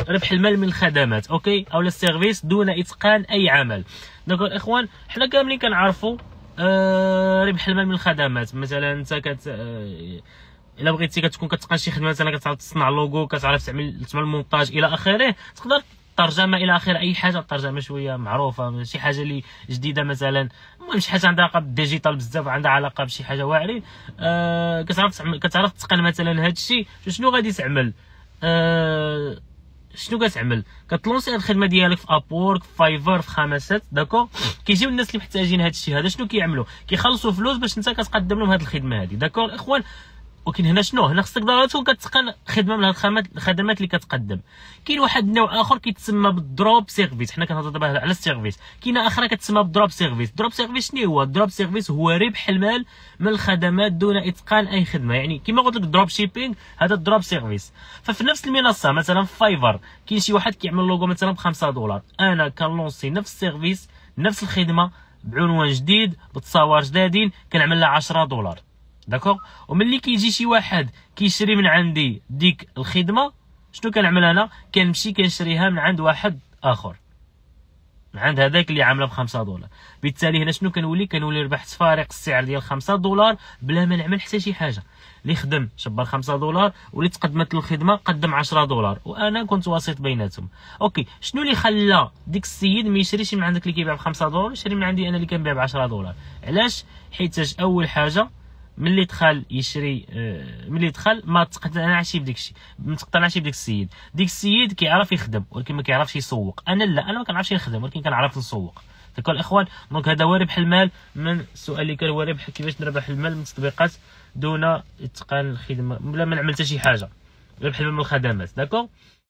ربح المال من الخدمات، اوكي، او السيرفيس دون اتقان اي عمل. داكور الاخوان، حنا كاملين كنعرفوا ربح المال من الخدمات. مثلا انت الا بغيتي كتكون كتقان شي خدمه، مثلا كتعرف تصنع لوغو، كتعرف تعمل المونتاج الى اخره، تقدر الترجمه الى اخره، اي حاجه الترجمه شويه معروفه، شي حاجه اللي جديده مثلا، المهم شي حاجه عندها علاقه بالديجيتال بزاف، عندها علاقه بشي حاجه واعرين، كتعرف تتقن مثلا هذا الشيء. شنو غادي تعمل؟ شنو كتعمل؟ كتلونسي هاد الخدمه ديالك في ابورك، في فايفر، في خمسات، داكور. كيجيو الناس اللي محتاجين هاد الشيء هذا، شنو كيعملوا؟ كيخلصوا فلوس باش انت كتقدم لهم هاد الخدمه هذه، داكور الاخوان. ولكن هنا شنو؟ هنا خصك ضروري تكون كتقن خدمه من هاد الخدمات اللي كتقدم. كاين واحد النوع اخر كيتسمى بالدروب سيرفيس، حنا كنهضروا دابا على السيرفيس. كاينه اخرى كتسمى بالدروب سيرفيس. دروب سيرفيس شنو هو؟ الدروب سيرفيس هو ربح المال من الخدمات دون اتقان اي خدمه، يعني كما قلت لك دروب شيبينغ هذا الدروب سيرفيس. ففي نفس المنصه مثلا في فايفر كاين شي واحد كيعمل لوغو مثلا ب $5، انا كنلونسي نفس السيرفيس نفس الخدمه بعنوان جديد بتصاور جدادين كنعمل لها $10، داكوغ. وملي كيجي شي واحد كيشري من عندي ديك الخدمه، شنو كنعمل انا؟ كنمشي كنشريها من عند واحد اخر، من عند هذاك اللي عامله ب$5. بالتالي هنا شنو كنولي ربحت فارق السعر ديال $5 بلا ما نعمل حتى شي حاجه. اللي خدم شبر $5 واللي تقدمت له الخدمه قدم $10، وانا كنت وسيط بيناتهم. اوكي، شنو اللي خلى ديك السيد ما يشريش من عندك اللي كيبيع ب$5، يشري من عندي انا اللي كنبيع ب$10؟ علاش؟ حيت اول حاجه ملي دخل يشري، ملي دخل ما تقتنعش بديك الشيء، ما تقتنعش بديك السيد. ديك السيد كيعرف يخدم ولكن ما كيعرفش يسوق. انا لا، انا ما كنعرفش نخدم ولكن كنعرف نسوق. داكور الاخوان، دونك هذا هو ربح المال من السؤال اللي كان، هو ربح كيفاش نربح المال من التطبيقات دون اتقان الخدمه بلا ما نعمل حتى شي حاجه. ربح المال من الخدمات، داكور.